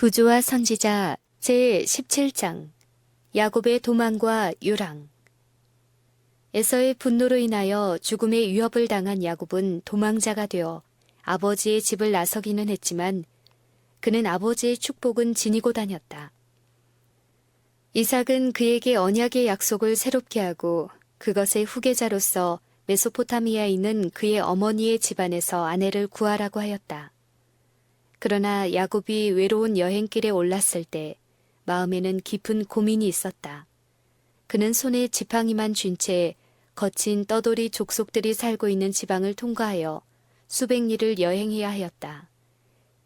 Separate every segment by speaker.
Speaker 1: 부조와 선지자 제17장 야곱의 도망과 유랑. 에서의 분노로 인하여 죽음의 위협을 당한 야곱은 도망자가 되어 아버지의 집을 나서기는 했지만 그는 아버지의 축복은 지니고 다녔다. 이삭은 그에게 언약의 약속을 새롭게 하고 그것의 후계자로서 메소포타미아에 있는 그의 어머니의 집안에서 아내를 구하라고 하였다. 그러나 야곱이 외로운 여행길에 올랐을 때 마음에는 깊은 고민이 있었다. 그는 손에 지팡이만 쥔 채 거친 떠돌이 족속들이 살고 있는 지방을 통과하여 수백 리를 여행해야 하였다.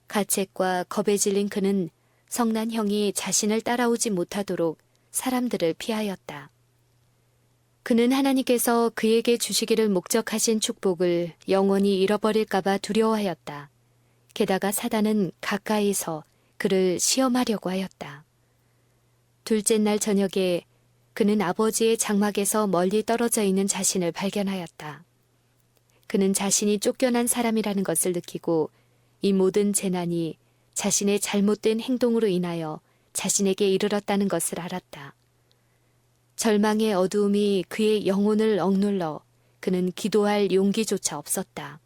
Speaker 1: 가책과 겁에 질린 그는 성난 형이 자신을 따라오지 못하도록 사람들을 피하였다. 그는 하나님께서 그에게 주시기를 목적하신 축복을 영원히 잃어버릴까봐 두려워하였다. 게다가 사단은 가까이서 그를 시험하려고 하였다. 둘째 날 저녁에 그는 아버지의 장막에서 멀리 떨어져 있는 자신을 발견하였다. 그는 자신이 쫓겨난 사람이라는 것을 느끼고 이 모든 재난이 자신의 잘못된 행동으로 인하여 자신에게 이르렀다는 것을 알았다. 절망의 어두움이 그의 영혼을 억눌러 그는 기도할 용기조차 없었다.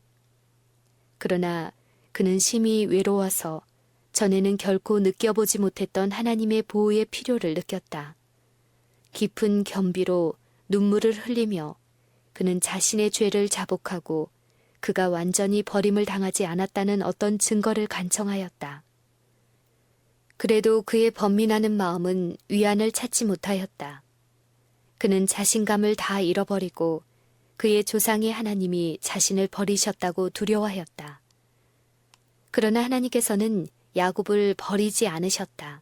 Speaker 1: 그러나 그는 심히 외로워서 전에는 결코 느껴보지 못했던 하나님의 보호의 필요를 느꼈다. 깊은 겸비로 눈물을 흘리며 그는 자신의 죄를 자복하고 그가 완전히 버림을 당하지 않았다는 어떤 증거를 간청하였다. 그래도 그의 번민하는 마음은 위안을 찾지 못하였다. 그는 자신감을 다 잃어버리고 그의 조상의 하나님이 자신을 버리셨다고 두려워하였다. 그러나 하나님께서는 야곱을 버리지 않으셨다.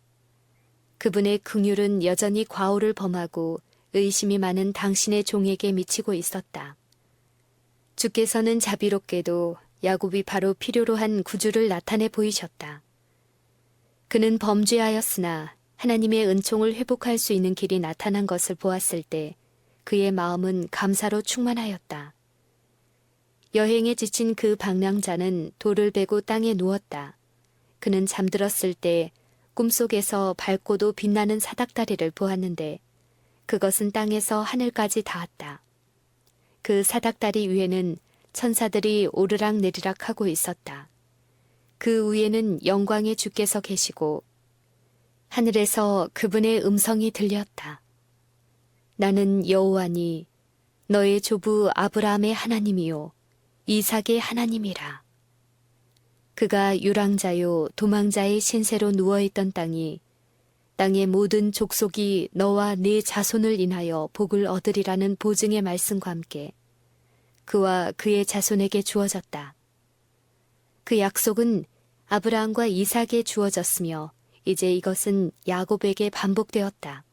Speaker 1: 그분의 긍휼은 여전히 과오를 범하고 의심이 많은 당신의 종에게 미치고 있었다. 주께서는 자비롭게도 야곱이 바로 필요로 한 구주를 나타내 보이셨다. 그는 범죄하였으나 하나님의 은총을 회복할 수 있는 길이 나타난 것을 보았을 때 그의 마음은 감사로 충만하였다. 여행에 지친 그 방랑자는 돌을 베고 땅에 누웠다. 그는 잠들었을 때 꿈속에서 밝고도 빛나는 사닥다리를 보았는데 그것은 땅에서 하늘까지 닿았다. 그 사닥다리 위에는 천사들이 오르락 내리락 하고 있었다. 그 위에는 영광의 주께서 계시고 하늘에서 그분의 음성이 들렸다. 나는 여호와니 너의 조부 아브라함의 하나님이요 이삭의 하나님이라. 그가 유랑자요 도망자의 신세로 누워있던 땅이 땅의 모든 족속이 너와 네 자손을 인하여 복을 얻으리라는 보증의 말씀과 함께 그와 그의 자손에게 주어졌다. 그 약속은 아브라함과 이삭에 주어졌으며 이제 이것은 야곱에게 반복되었다.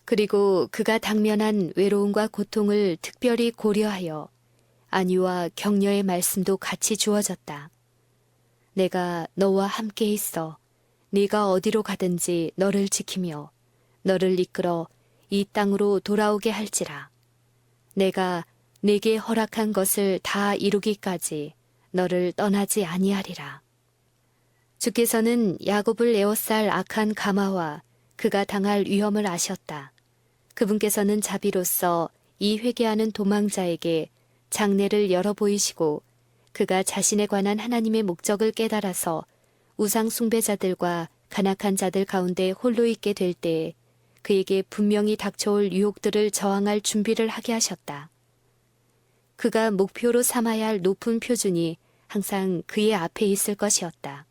Speaker 1: 그리고 그가 당면한 외로움과 고통을 특별히 고려하여 안위와 격려의 말씀도 같이 주어졌다. 내가 너와 함께 있어 네가 어디로 가든지 너를 지키며 너를 이끌어 이 땅으로 돌아오게 할지라. 내가 네게 허락한 것을 다 이루기까지 너를 떠나지 아니하리라. 주께서는 야곱을 에워쌀 악한 가마와 그가 당할 위험을 아셨다. 그분께서는 자비로서 이 회개하는 도망자에게 장래를 열어 보이시고 그가 자신에 관한 하나님의 목적을 깨달아서 우상 숭배자들과 간악한 자들 가운데 홀로 있게 될 때에 그에게 분명히 닥쳐올 유혹들을 저항할 준비를 하게 하셨다. 그가 목표로 삼아야 할 높은 표준이 항상 그의 앞에 있을 것이었다.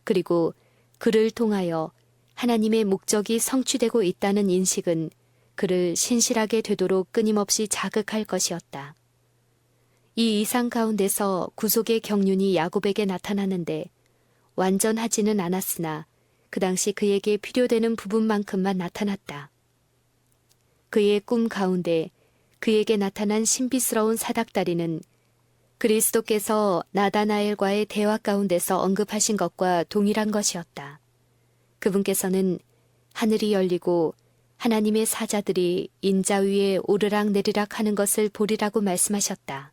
Speaker 1: 그리고 그를 통하여 하나님의 목적이 성취되고 있다는 인식은 그를 신실하게 되도록 끊임없이 자극할 것이었다. 이 이상 가운데서 구속의 경륜이 야곱에게 나타나는데 완전하지는 않았으나 그 당시 그에게 필요되는 부분만큼만 나타났다. 그의 꿈 가운데 그에게 나타난 신비스러운 사닥다리는 그리스도께서 나다나엘과의 대화 가운데서 언급하신 것과 동일한 것이었다. 그분께서는 하늘이 열리고 하나님의 사자들이 인자 위에 오르락 내리락 하는 것을 보리라고 말씀하셨다.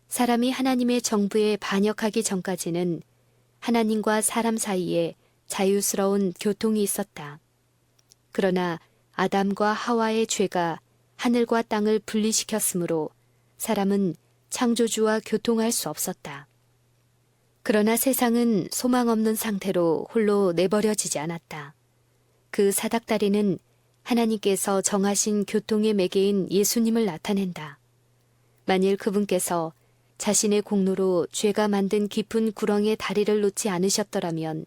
Speaker 1: 사람이 하나님의 정부에 반역하기 전까지는 하나님과 사람 사이에 자유스러운 교통이 있었다. 그러나 아담과 하와의 죄가 하늘과 땅을 분리시켰으므로 사람은 창조주와 교통할 수 없었다. 그러나 세상은 소망 없는 상태로 홀로 내버려지지 않았다. 그 사닥다리는 하나님께서 정하신 교통의 매개인 예수님을 나타낸다. 만일 그분께서 자신의 공로로 죄가 만든 깊은 구렁에 다리를 놓지 않으셨더라면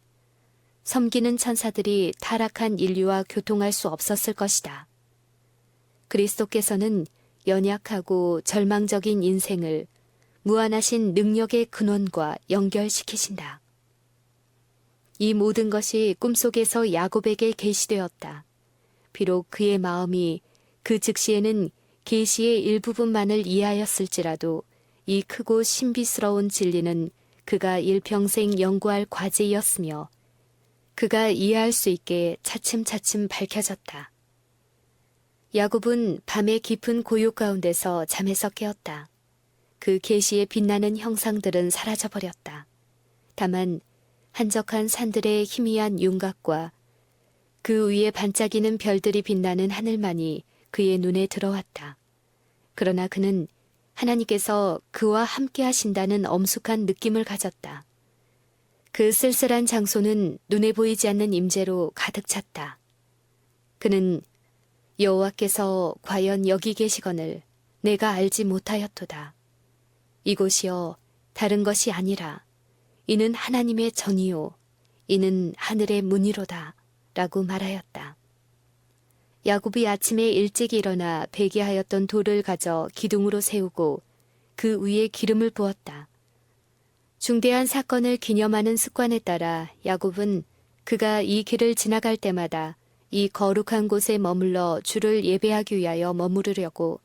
Speaker 1: 섬기는 천사들이 타락한 인류와 교통할 수 없었을 것이다. 그리스도께서는 연약하고 절망적인 인생을 무한하신 능력의 근원과 연결시키신다. 이 모든 것이 꿈속에서 야곱에게 계시되었다. 비록 그의 마음이 그 즉시에는 계시의 일부분만을 이해하였을지라도 이 크고 신비스러운 진리는 그가 일평생 연구할 과제이었으며 그가 이해할 수 있게 차츰차츰 밝혀졌다. 야곱은 밤의 깊은 고요 가운데서 잠에서 깨었다. 그 계시의 빛나는 형상들은 사라져버렸다. 다만 한적한 산들의 희미한 윤곽과 그 위에 반짝이는 별들이 빛나는 하늘만이 그의 눈에 들어왔다. 그러나 그는 하나님께서 그와 함께 하신다는 엄숙한 느낌을 가졌다. 그 쓸쓸한 장소는 눈에 보이지 않는 임재로 가득 찼다. 그는 여호와께서 과연 여기 계시거늘 내가 알지 못하였도다. 이곳이여 다른 것이 아니라 이는 하나님의 전이요 이는 하늘의 문이로다 라고 말하였다. 야곱이 아침에 일찍 일어나 배기하였던 돌을 가져 기둥으로 세우고 그 위에 기름을 부었다. 중대한 사건을 기념하는 습관에 따라 야곱은 그가 이 길을 지나갈 때마다 이 거룩한 곳에 머물러 주를 예배하기 위하여 머무르려고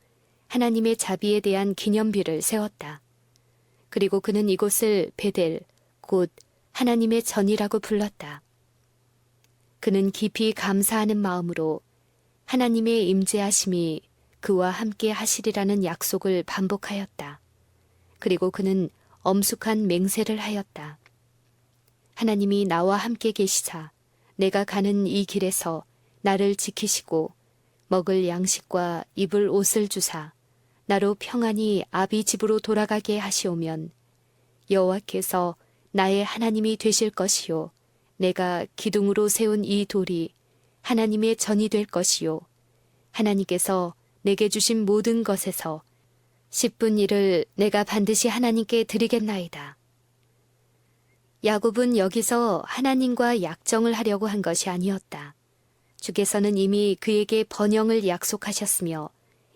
Speaker 1: 하나님의 자비에 대한 기념비를 세웠다. 그리고 그는 이곳을 베델, 곧 하나님의 전이라고 불렀다. 그는 깊이 감사하는 마음으로 하나님의 임재하심이 그와 함께 하시리라는 약속을 반복하였다. 그리고 그는 엄숙한 맹세를 하였다. 하나님이 나와 함께 계시자 내가 가는 이 길에서 나를 지키시고 먹을 양식과 입을 옷을 주사 나로 평안히 아비 집으로 돌아가게 하시오면 여호와께서 나의 하나님이 되실 것이요 내가 기둥으로 세운 이 돌이 하나님의 전이 될 것이요 하나님께서 내게 주신 모든 것에서 10분 1을 내가 반드시 하나님께 드리겠나이다. 야곱은 여기서 하나님과 약정을 하려고 한 것이 아니었다. 주께서는 이미 그에게 번영을 약속하셨으며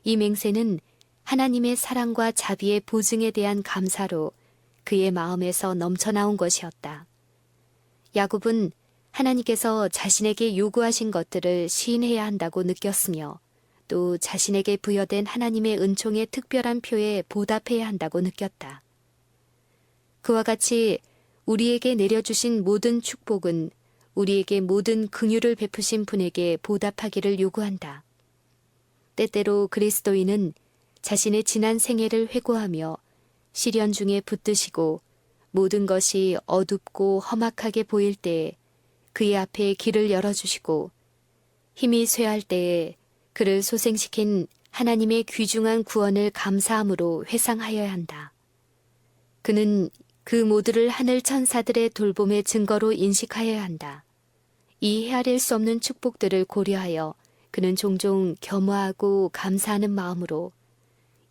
Speaker 1: 이 맹세는 하나님의 사랑과 자비의 보증에 대한 감사로 그의 마음에서 넘쳐나온 것이었다. 야곱은 하나님께서 자신에게 요구하신 것들을 시인해야 한다고 느꼈으며 또 자신에게 부여된 하나님의 은총의 특별한 표에 보답해야 한다고 느꼈다. 그와 같이 우리에게 내려주신 모든 축복은 우리에게 모든 긍휼을 베푸신 분에게 보답하기를 요구한다. 때때로 그리스도인은 자신의 지난 생애를 회고하며 시련 중에 붙드시고 모든 것이 어둡고 험악하게 보일 때에 그의 앞에 길을 열어주시고 힘이 쇠할 때에 그를 소생시킨 하나님의 귀중한 구원을 감사함으로 회상하여야 한다. 그는 그 모두를 하늘 천사들의 돌봄의 증거로 인식하여야 한다. 이 헤아릴 수 없는 축복들을 고려하여 그는 종종 겸허하고 감사하는 마음으로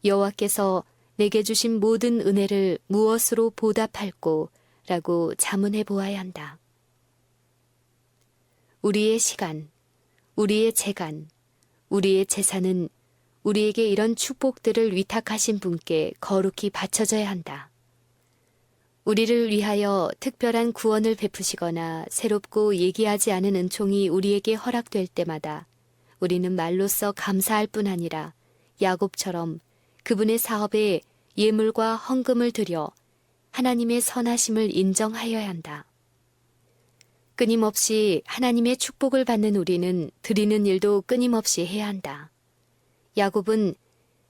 Speaker 1: 여호와께서 내게 주신 모든 은혜를 무엇으로 보답할꼬 라고 자문해 보아야 한다. 우리의 시간, 우리의 재간, 우리의 재산은 우리에게 이런 축복들을 위탁하신 분께 거룩히 바쳐져야 한다. 우리를 위하여 특별한 구원을 베푸시거나 새롭고 얘기하지 않은 은총이 우리에게 허락될 때마다 우리는 말로써 감사할 뿐 아니라 야곱처럼 그분의 사업에 예물과 헌금을 드려 하나님의 선하심을 인정하여야 한다. 끊임없이 하나님의 축복을 받는 우리는 드리는 일도 끊임없이 해야 한다. 야곱은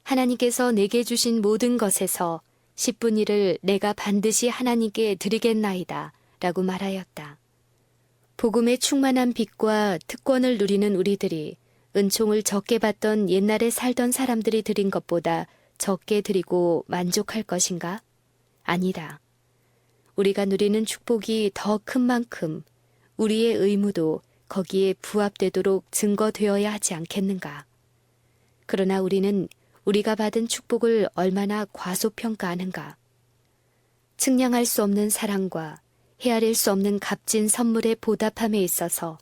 Speaker 1: 하나님께서 내게 주신 모든 것에서 10분 1을 내가 반드시 하나님께 드리겠나이다 라고 말하였다. 복음의 충만한 빛과 특권을 누리는 우리들이 은총을 적게 받던 옛날에 살던 사람들이 드린 것보다 적게 드리고 만족할 것인가? 아니다. 우리가 누리는 축복이 더 큰 만큼 우리의 의무도 거기에 부합되도록 증거되어야 하지 않겠는가? 그러나 우리는 우리가 받은 축복을 얼마나 과소평가하는가? 측량할 수 없는 사랑과 헤아릴 수 없는 값진 선물의 보답함에 있어서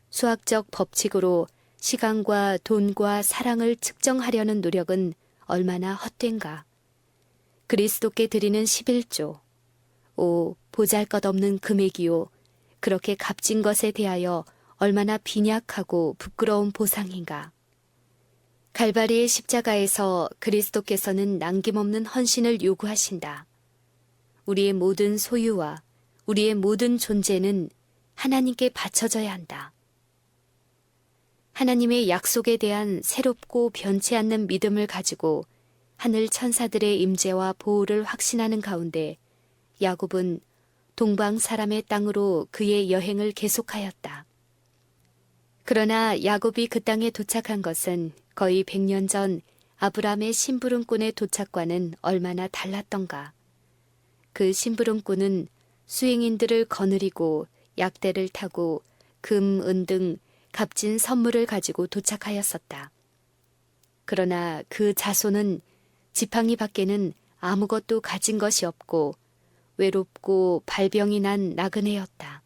Speaker 1: 수학적 법칙으로 시간과 돈과 사랑을 측정하려는 노력은 얼마나 헛된가? 그리스도께 드리는 11조, 오 보잘것없는 금액이요 그렇게 값진 것에 대하여 얼마나 빈약하고 부끄러운 보상인가? 갈바리의 십자가에서 그리스도께서는 남김없는 헌신을 요구하신다. 우리의 모든 소유와 우리의 모든 존재는 하나님께 바쳐져야 한다. 하나님의 약속에 대한 새롭고 변치 않는 믿음을 가지고 하늘 천사들의 임재와 보호를 확신하는 가운데 야곱은 동방 사람의 땅으로 그의 여행을 계속하였다. 그러나 야곱이 그 땅에 도착한 것은 거의 100년 전 아브라함의 심부름꾼의 도착과는 얼마나 달랐던가. 그 심부름꾼은 수행인들을 거느리고 약대를 타고 금, 은 등 값진 선물을 가지고 도착하였었다. 그러나 그 자손은 지팡이 밖에는 아무것도 가진 것이 없고 외롭고 발병이 난 나그네였다.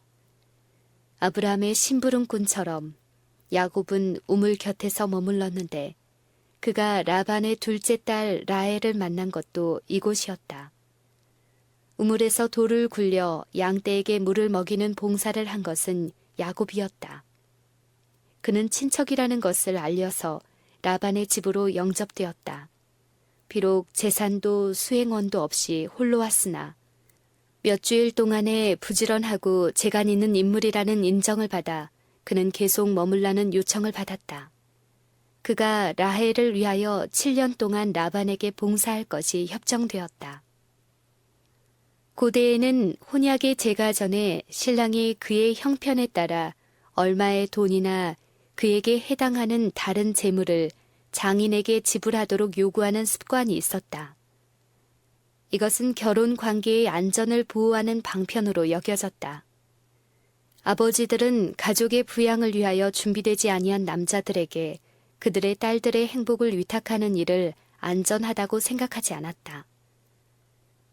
Speaker 1: 아브라함의 심부름꾼처럼 야곱은 우물 곁에서 머물렀는데 그가 라반의 둘째 딸 라헬을 만난 것도 이곳이었다. 우물에서 돌을 굴려 양떼에게 물을 먹이는 봉사를 한 것은 야곱이었다. 그는 친척이라는 것을 알려서 라반의 집으로 영접되었다. 비록 재산도 수행원도 없이 홀로 왔으나 몇 주일 동안에 부지런하고 재간 있는 인물이라는 인정을 받아 그는 계속 머물라는 요청을 받았다. 그가 라헬을 위하여 7년 동안 라반에게 봉사할 것이 협정되었다. 고대에는 혼약의 제가 전에 신랑이 그의 형편에 따라 얼마의 돈이나 그에게 해당하는 다른 재물을 장인에게 지불하도록 요구하는 습관이 있었다. 이것은 결혼 관계의 안전을 보호하는 방편으로 여겨졌다. 아버지들은 가족의 부양을 위하여 준비되지 아니한 남자들에게 그들의 딸들의 행복을 위탁하는 일을 안전하다고 생각하지 않았다.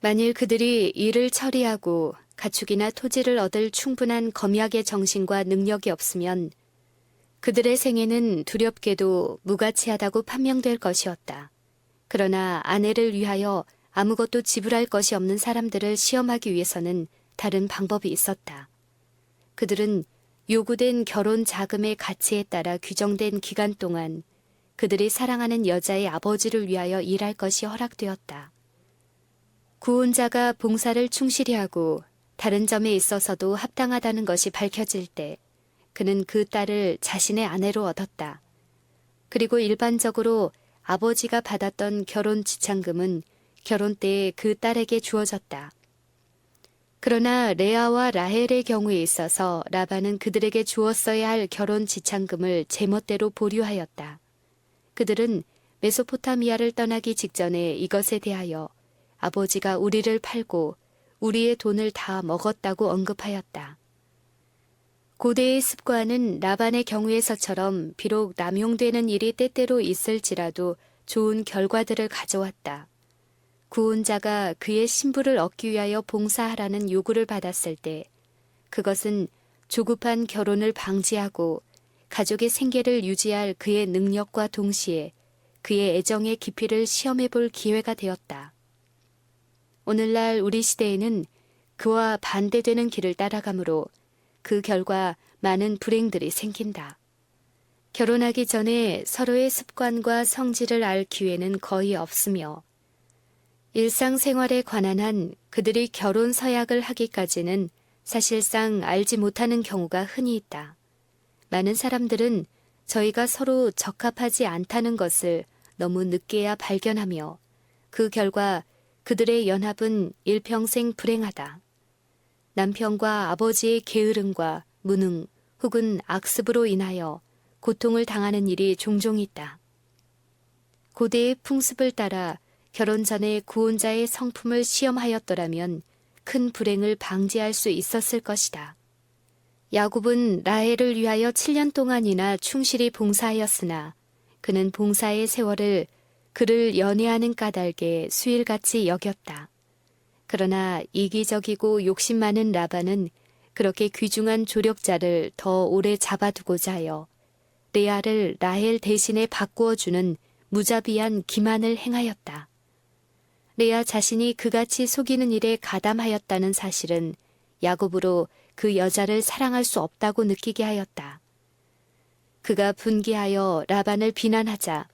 Speaker 1: 만일 그들이 일을 처리하고 가축이나 토지를 얻을 충분한 검약의 정신과 능력이 없으면 그들의 생애는 두렵게도 무가치하다고 판명될 것이었다. 그러나 아내를 위하여 아무것도 지불할 것이 없는 사람들을 시험하기 위해서는 다른 방법이 있었다. 그들은 요구된 결혼 자금의 가치에 따라 규정된 기간 동안 그들이 사랑하는 여자의 아버지를 위하여 일할 것이 허락되었다. 구혼자가 봉사를 충실히 하고 다른 점에 있어서도 합당하다는 것이 밝혀질 때 그는 그 딸을 자신의 아내로 얻었다. 그리고 일반적으로 아버지가 받았던 결혼 지참금은 결혼 때에 그 딸에게 주어졌다. 그러나 레아와 라헬의 경우에 있어서 라반은 그들에게 주었어야 할 결혼 지참금을 제멋대로 보류하였다. 그들은 메소포타미아를 떠나기 직전에 이것에 대하여 아버지가 우리를 팔고 우리의 돈을 다 먹었다고 언급하였다. 고대의 습관은 라반의 경우에서처럼 비록 남용되는 일이 때때로 있을지라도 좋은 결과들을 가져왔다. 구혼자가 그의 신부를 얻기 위하여 봉사하라는 요구를 받았을 때 그것은 조급한 결혼을 방지하고 가족의 생계를 유지할 그의 능력과 동시에 그의 애정의 깊이를 시험해 볼 기회가 되었다. 오늘날 우리 시대에는 그와 반대되는 길을 따라가므로 그 결과 많은 불행들이 생긴다. 결혼하기 전에 서로의 습관과 성질을 알 기회는 거의 없으며 일상생활에 관한 한 그들이 결혼 서약을 하기까지는 사실상 알지 못하는 경우가 흔히 있다. 많은 사람들은 저희가 서로 적합하지 않다는 것을 너무 늦게야 발견하며 그 결과 그들의 연합은 일평생 불행하다. 남편과 아버지의 게으름과 무능 혹은 악습으로 인하여 고통을 당하는 일이 종종 있다. 고대의 풍습을 따라 결혼 전에 구혼자의 성품을 시험하였더라면 큰 불행을 방지할 수 있었을 것이다. 야곱은 라헬을 위하여 7년 동안이나 충실히 봉사하였으나 그는 봉사의 세월을 그를 연애하는 까닭에 수일같이 여겼다. 그러나 이기적이고 욕심 많은 라반은 그렇게 귀중한 조력자를 더 오래 잡아두고자 하여 레아를 라헬 대신에 바꾸어 주는 무자비한 기만을 행하였다. 레아 자신이 그같이 속이는 일에 가담하였다는 사실은 야곱으로 그 여자를 사랑할 수 없다고 느끼게 하였다. 그가 분개하여 라반을 비난하자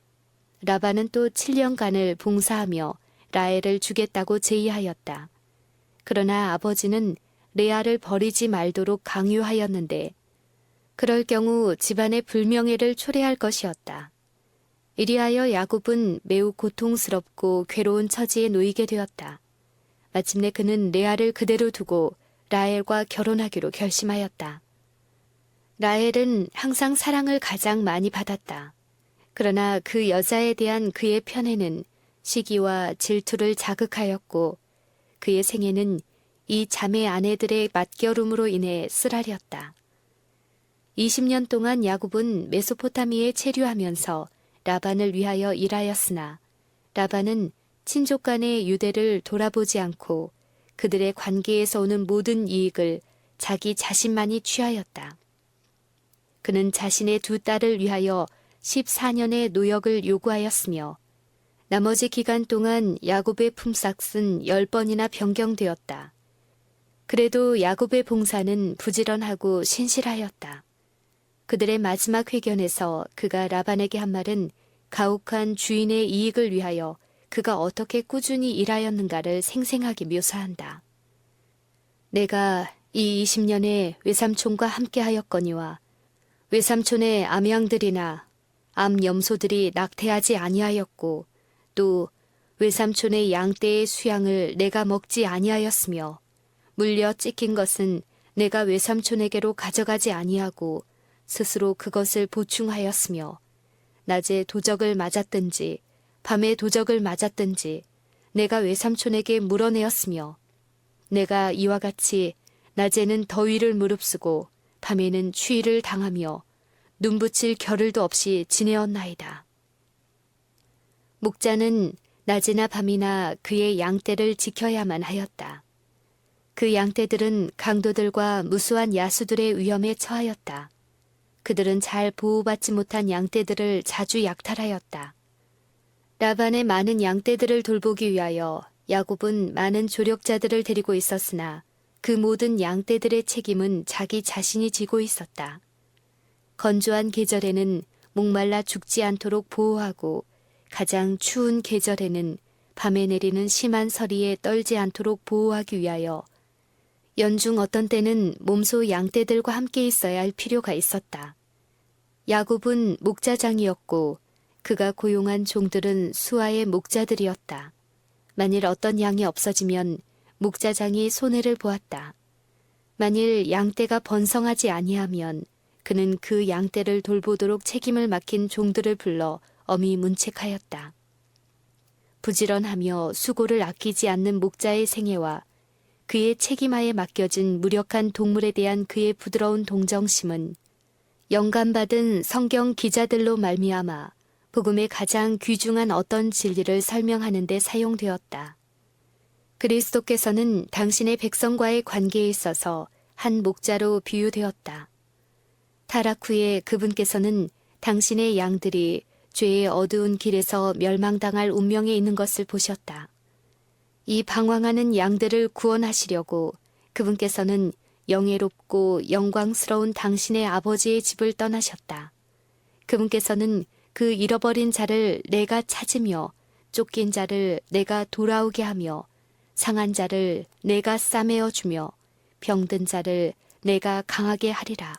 Speaker 1: 라반은 또 7년간을 봉사하며 라헬을 주겠다고 제의하였다. 그러나 아버지는 레아를 버리지 말도록 강요하였는데 그럴 경우 집안의 불명예를 초래할 것이었다. 이리하여 야곱은 매우 고통스럽고 괴로운 처지에 놓이게 되었다. 마침내 그는 레아를 그대로 두고 라헬과 결혼하기로 결심하였다. 라헬은 항상 사랑을 가장 많이 받았다. 그러나 그 여자에 대한 그의 편애는 시기와 질투를 자극하였고 그의 생애는 이 자매 아내들의 맞결움으로 인해 쓰라렸다. 20년 동안 야곱은 메소포타미에 체류하면서 라반을 위하여 일하였으나 라반은 친족 간의 유대를 돌아보지 않고 그들의 관계에서 오는 모든 이익을 자기 자신만이 취하였다. 그는 자신의 두 딸을 위하여 14년의 노역을 요구하였으며 나머지 기간 동안 야곱의 품삯은 10번이나 변경되었다. 그래도 야곱의 봉사는 부지런하고 신실하였다. 그들의 마지막 회견에서 그가 라반에게 한 말은 가혹한 주인의 이익을 위하여 그가 어떻게 꾸준히 일하였는가를 생생하게 묘사한다. 내가 이 20년에 외삼촌과 함께 하였거니와 외삼촌의 암양들이나 암염소들이 낙태하지 아니하였고 또 외삼촌의 양떼의 수양을 내가 먹지 아니하였으며 물려 찢긴 것은 내가 외삼촌에게로 가져가지 아니하고 스스로 그것을 보충하였으며 낮에 도적을 맞았든지 밤에 도적을 맞았든지 내가 외삼촌에게 물어내었으며 내가 이와 같이 낮에는 더위를 무릅쓰고 밤에는 추위를 당하며 눈붙일 겨를도 없이 지내었나이다. 목자는 낮이나 밤이나 그의 양떼를 지켜야만 하였다. 그 양떼들은 강도들과 무수한 야수들의 위험에 처하였다. 그들은 잘 보호받지 못한 양떼들을 자주 약탈하였다. 라반의 많은 양떼들을 돌보기 위하여 야곱은 많은 조력자들을 데리고 있었으나 그 모든 양떼들의 책임은 자기 자신이 지고 있었다. 건조한 계절에는 목말라 죽지 않도록 보호하고 가장 추운 계절에는 밤에 내리는 심한 서리에 떨지 않도록 보호하기 위하여 연중 어떤 때는 몸소 양떼들과 함께 있어야 할 필요가 있었다. 야곱은 목자장이었고 그가 고용한 종들은 수하의 목자들이었다. 만일 어떤 양이 없어지면 목자장이 손해를 보았다. 만일 양떼가 번성하지 아니하면 그는 그 양떼를 돌보도록 책임을 맡긴 종들을 불러 엄히 문책하였다. 부지런하며 수고를 아끼지 않는 목자의 생애와 그의 책임하에 맡겨진 무력한 동물에 대한 그의 부드러운 동정심은 영감받은 성경 기자들로 말미암아 복음의 가장 귀중한 어떤 진리를 설명하는 데 사용되었다. 그리스도께서는 당신의 백성과의 관계에 있어서 한 목자로 비유되었다. 타락 후에 그분께서는 당신의 양들이 죄의 어두운 길에서 멸망당할 운명에 있는 것을 보셨다. 이 방황하는 양들을 구원하시려고 그분께서는 영예롭고 영광스러운 당신의 아버지의 집을 떠나셨다. 그분께서는 그 잃어버린 자를 내가 찾으며 쫓긴 자를 내가 돌아오게 하며 상한 자를 내가 싸매어 주며 병든 자를 내가 강하게 하리라.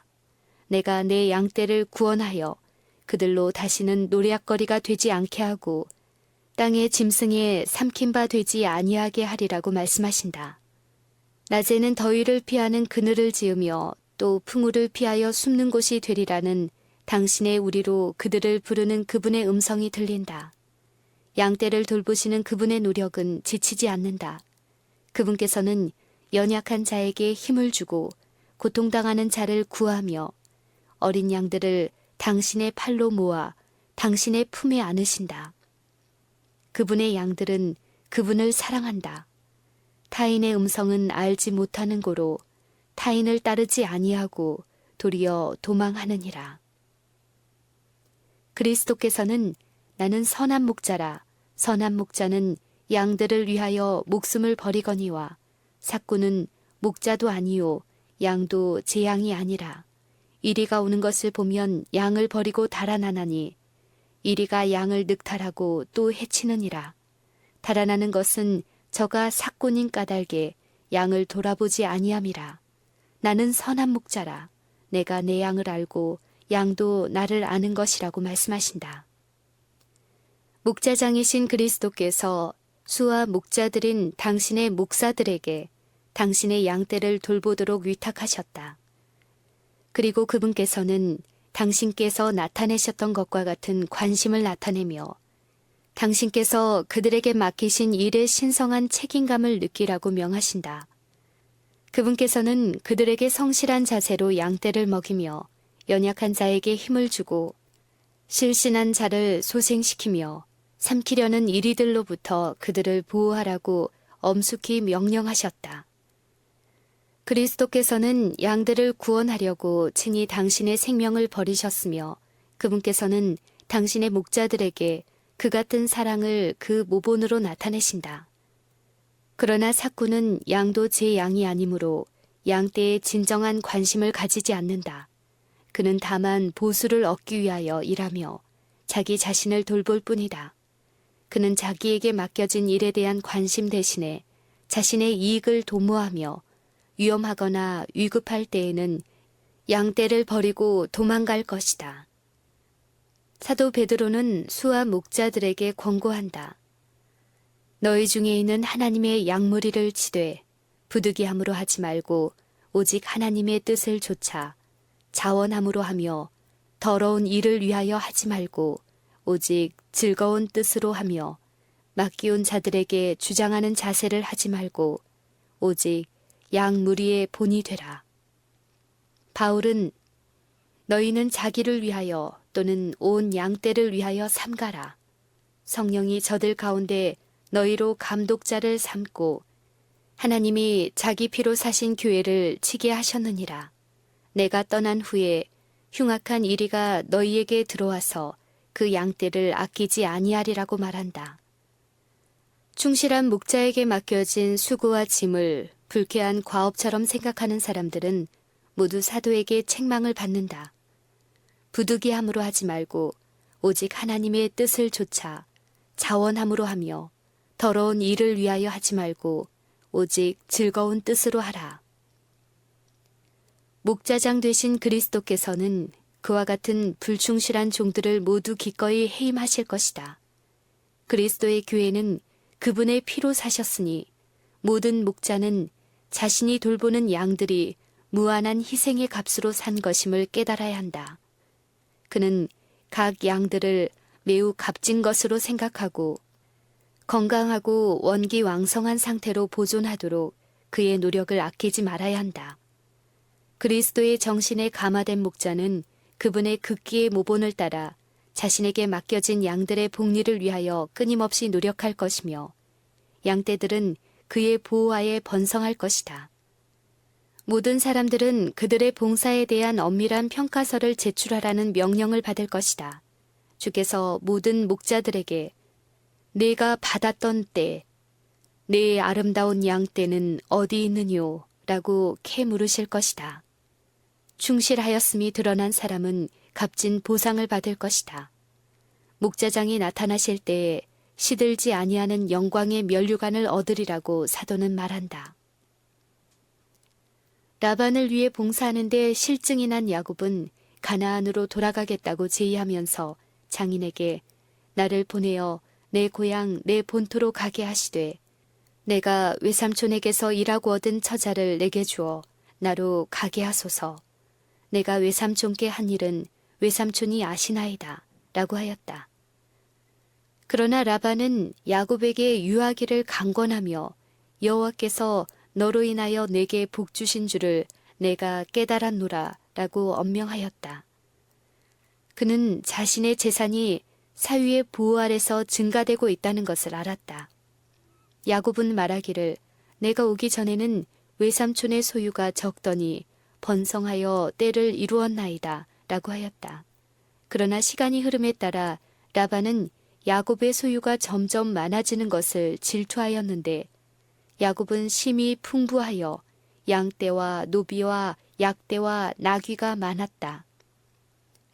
Speaker 1: 내가 내 양떼를 구원하여 그들로 다시는 노략거리가 되지 않게 하고 땅의 짐승에 삼킨 바 되지 아니하게 하리라고 말씀하신다. 낮에는 더위를 피하는 그늘을 지으며 또 풍우를 피하여 숨는 곳이 되리라는 당신의 우리로 그들을 부르는 그분의 음성이 들린다. 양떼를 돌보시는 그분의 노력은 지치지 않는다. 그분께서는 연약한 자에게 힘을 주고 고통당하는 자를 구하며 어린 양들을 당신의 팔로 모아 당신의 품에 안으신다. 그분의 양들은 그분을 사랑한다. 타인의 음성은 알지 못하는 고로 타인을 따르지 아니하고 도리어 도망하느니라. 그리스도께서는 나는 선한 목자라 선한 목자는 양들을 위하여 목숨을 버리거니와 삭구는 목자도 아니요 양도 제 양이 아니라 이리가 오는 것을 보면 양을 버리고 달아나나니 이리가 양을 늑탈하고 또 해치느니라. 달아나는 것은 저가 삭군인 까닭에 양을 돌아보지 아니함이라. 나는 선한 목자라 내가 내 양을 알고 양도 나를 아는 것이라고 말씀하신다. 목자장이신 그리스도께서 수와 목자들인 당신의 목사들에게 당신의 양떼를 돌보도록 위탁하셨다. 그리고 그분께서는 당신께서 나타내셨던 것과 같은 관심을 나타내며 당신께서 그들에게 맡기신 일의 신성한 책임감을 느끼라고 명하신다. 그분께서는 그들에게 성실한 자세로 양떼를 먹이며 연약한 자에게 힘을 주고 실신한 자를 소생시키며 삼키려는 이리들로부터 그들을 보호하라고 엄숙히 명령하셨다. 그리스도께서는 양들을 구원하려고 친히 당신의 생명을 버리셨으며 그분께서는 당신의 목자들에게 그 같은 사랑을 그 모본으로 나타내신다. 그러나 삭구는 양도 제 양이 아니므로 양떼에 진정한 관심을 가지지 않는다. 그는 다만 보수를 얻기 위하여 일하며 자기 자신을 돌볼 뿐이다. 그는 자기에게 맡겨진 일에 대한 관심 대신에 자신의 이익을 도모하며 위험하거나 위급할 때에는 양떼를 버리고 도망갈 것이다. 사도 베드로는 수와 목자들에게 권고한다. 너희 중에 있는 하나님의 양무리를 치되 부득이함으로 하지 말고 오직 하나님의 뜻을 좇아 자원함으로 하며 더러운 일을 위하여 하지 말고 오직 즐거운 뜻으로 하며 맡기온 자들에게 주장하는 자세를 하지 말고 오직 양 무리의 본이 되라. 바울은 너희는 자기를 위하여 또는 온 양떼를 위하여 삼가라. 성령이 저들 가운데 너희로 감독자를 삼고 하나님이 자기 피로 사신 교회를 치게 하셨느니라. 내가 떠난 후에 흉악한 이리가 너희에게 들어와서 그 양떼를 아끼지 아니하리라고 말한다. 충실한 목자에게 맡겨진 수고와 짐을 불쾌한 과업처럼 생각하는 사람들은 모두 사도에게 책망을 받는다. 부득이함으로 하지 말고 오직 하나님의 뜻을 좇아 자원함으로 하며 더러운 일을 위하여 하지 말고 오직 즐거운 뜻으로 하라. 목자장 되신 그리스도께서는 그와 같은 불충실한 종들을 모두 기꺼이 해임하실 것이다. 그리스도의 교회는 그분의 피로 사셨으니 모든 목자는 자신이 돌보는 양들이 무한한 희생의 값으로 산 것임을 깨달아야 한다. 그는 각 양들을 매우 값진 것으로 생각하고 건강하고 원기왕성한 상태로 보존하도록 그의 노력을 아끼지 말아야 한다. 그리스도의 정신에 감화된 목자는 그분의 극기의 모본을 따라 자신에게 맡겨진 양들의 복리를 위하여 끊임없이 노력할 것이며 양떼들은 그의 보호하에 번성할 것이다. 모든 사람들은 그들의 봉사에 대한 엄밀한 평가서를 제출하라는 명령을 받을 것이다. 주께서 모든 목자들에게 내가 받았던 때, 내 아름다운 양 떼는 어디 있느뇨? 라고 캐 물으실 것이다. 충실하였음이 드러난 사람은 값진 보상을 받을 것이다. 목자장이 나타나실 때에 시들지 아니하는 영광의 면류관을 얻으리라고 사도는 말한다. 라반을 위해 봉사하는 데 실증이 난 야곱은 가나안으로 돌아가겠다고 제의하면서 장인에게 나를 보내어 내 고향 내 본토로 가게 하시되 내가 외삼촌에게서 일하고 얻은 처자를 내게 주어 나로 가게 하소서. 내가 외삼촌께 한 일은 외삼촌이 아시나이다. 라고 하였다. 그러나 라반은 야곱에게 유하기를 강권하며 여호와께서 너로 인하여 내게 복 주신 줄을 내가 깨달았노라 라고 엄명하였다. 그는 자신의 재산이 사위의 보호 아래서 증가되고 있다는 것을 알았다. 야곱은 말하기를 내가 오기 전에는 외삼촌의 소유가 적더니 번성하여 때를 이루었나이다 라고 하였다. 그러나 시간이 흐름에 따라 라반은 야곱의 소유가 점점 많아지는 것을 질투하였는데 야곱은 심히 풍부하여 양떼와 노비와 약떼와 나귀가 많았다.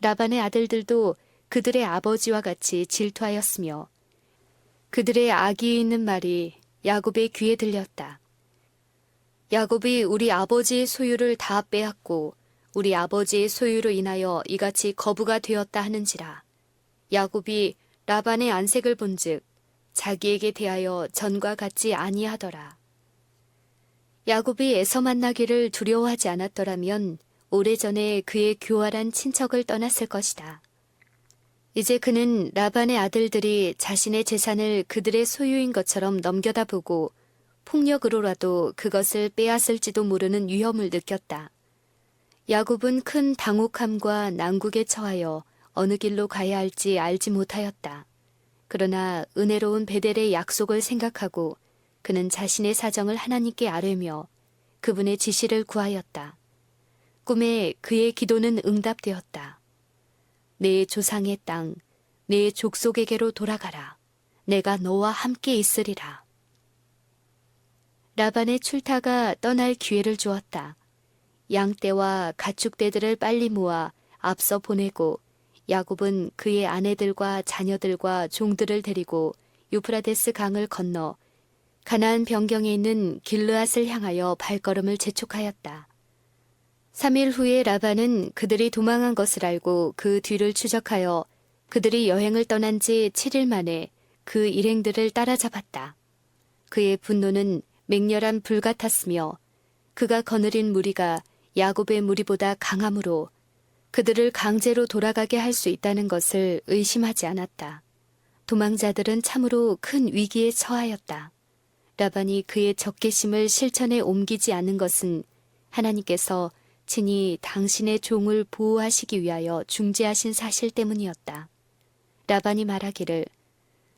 Speaker 1: 라반의 아들들도 그들의 아버지와 같이 질투하였으며 그들의 악이 있는 말이 야곱의 귀에 들렸다. 야곱이 우리 아버지의 소유를 다 빼앗고 우리 아버지의 소유로 인하여 이같이 거부가 되었다 하는지라. 야곱이 라반의 안색을 본즉 자기에게 대하여 전과 같지 아니하더라. 야곱이 에서 만나기를 두려워하지 않았더라면 오래전에 그의 교활한 친척을 떠났을 것이다. 이제 그는 라반의 아들들이 자신의 재산을 그들의 소유인 것처럼 넘겨다 보고 폭력으로라도 그것을 빼앗을지도 모르는 위험을 느꼈다. 야곱은 큰 당혹함과 난국에 처하여 어느 길로 가야 할지 알지 못하였다. 그러나 은혜로운 베델의 약속을 생각하고 그는 자신의 사정을 하나님께 아뢰며 그분의 지시를 구하였다. 꿈에 그의 기도는 응답되었다. 내 조상의 땅, 내 족속에게로 돌아가라. 내가 너와 함께 있으리라. 라반의 출타가 떠날 기회를 주었다. 양떼와 가축떼들을 빨리 모아 앞서 보내고 야곱은 그의 아내들과 자녀들과 종들을 데리고 유프라데스 강을 건너 가나안 변경에 있는 길르앗을 향하여 발걸음을 재촉하였다. 3일 후에 라반은 그들이 도망한 것을 알고 그 뒤를 추적하여 그들이 여행을 떠난 지 7일 만에 그 일행들을 따라잡았다. 그의 분노는 맹렬한 불 같았으며 그가 거느린 무리가 야곱의 무리보다 강함으로 그들을 강제로 돌아가게 할 수 있다는 것을 의심하지 않았다. 도망자들은 참으로 큰 위기에 처하였다. 라반이 그의 적개심을 실천에 옮기지 않는 것은 하나님께서 친히 당신의 종을 보호하시기 위하여 중재하신 사실 때문이었다. 라반이 말하기를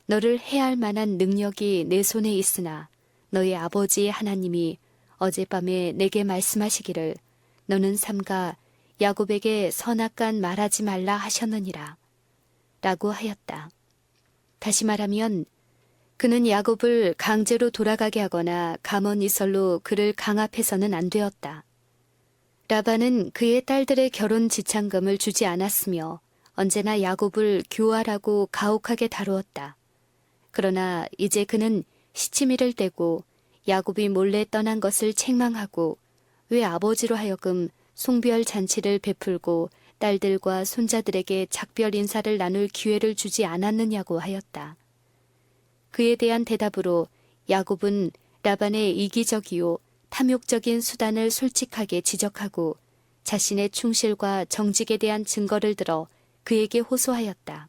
Speaker 1: 너를 해할 만한 능력이 내 손에 있으나 너의 아버지의 하나님이 어젯밤에 내게 말씀하시기를 너는 삼가 야곱에게 선악간 말하지 말라 하셨느니라 라고 하였다. 다시 말하면 그는 야곱을 강제로 돌아가게 하거나 감언이설로 그를 강압해서는 안 되었다. 라반은 그의 딸들의 결혼 지참금을 주지 않았으며 언제나 야곱을 교활하고 가혹하게 다루었다. 그러나 이제 그는 시치미를 떼고 야곱이 몰래 떠난 것을 책망하고 왜 아버지로 하여금 송별 잔치를 베풀고 딸들과 손자들에게 작별 인사를 나눌 기회를 주지 않았느냐고 하였다. 그에 대한 대답으로 야곱은 라반의 이기적이요 탐욕적인 수단을 솔직하게 지적하고 자신의 충실과 정직에 대한 증거를 들어 그에게 호소하였다.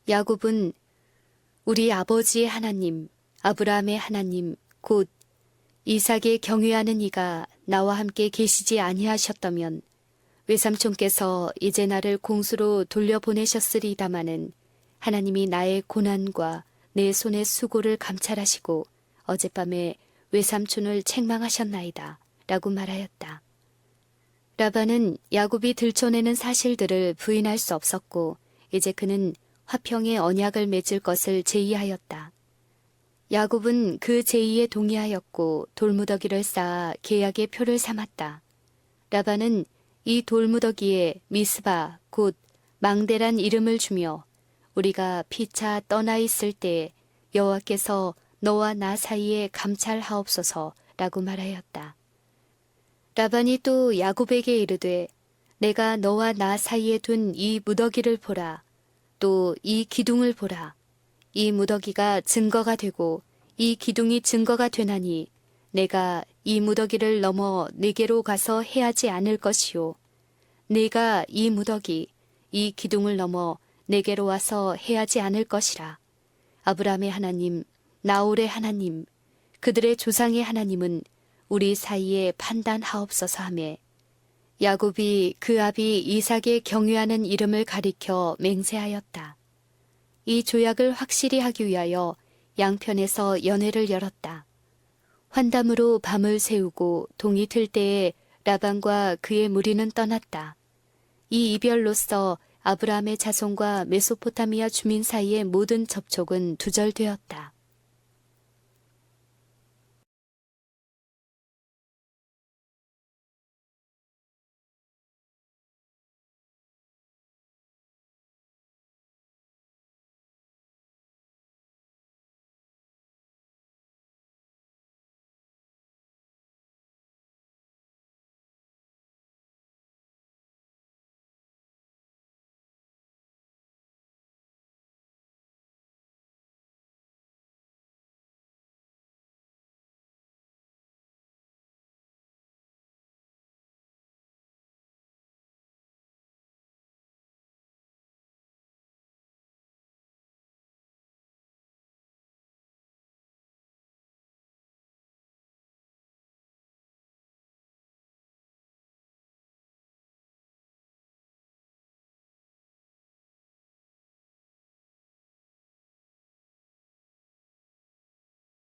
Speaker 1: 야곱은 우리 아버지의 하나님, 아브라함의 하나님, 곧 이삭에 경외하는 이가 나와 함께 계시지 아니하셨다면 외삼촌께서 이제 나를 공수로 돌려보내셨으리다마는 하나님이 나의 고난과 내 손의 수고를 감찰하시고 어젯밤에 외삼촌을 책망하셨나이다 라고 말하였다. 라반은 야곱이 들춰내는 사실들을 부인할 수 없었고 이제 그는 화평의 언약을 맺을 것을 제의하였다. 야곱은 그 제의에 동의하였고 돌무더기를 쌓아 계약의 표를 삼았다. 라반은 이 돌무더기에 미스바 곧 망대란 이름을 주며 우리가 피차 떠나 있을 때 여호와께서 너와 나 사이에 감찰하옵소서라고 말하였다. 라반이 또 야곱에게 이르되 내가 너와 나 사이에 둔 이 무더기를 보라. 또 이 기둥을 보라. 이 무더기가 증거가 되고 이 기둥이 증거가 되나니 내가 이 무더기를 넘어 내게로 가서 해하지 않을 것이요 내가 이 무더기 이 기둥을 넘어 내게로 와서 해하지 않을 것이라. 아브라함의 하나님, 나홀의 하나님, 그들의 조상의 하나님은 우리 사이에 판단하옵소서 하매 야곱이 그 아비 이삭의 경유하는 이름을 가리켜 맹세하였다. 이 조약을 확실히 하기 위하여 양편에서 연회를 열었다. 환담으로 밤을 새우고 동이 틀 때에 라반과 그의 무리는 떠났다. 이 이별로써 아브라함의 자손과 메소포타미아 주민 사이의 모든 접촉은 두절되었다.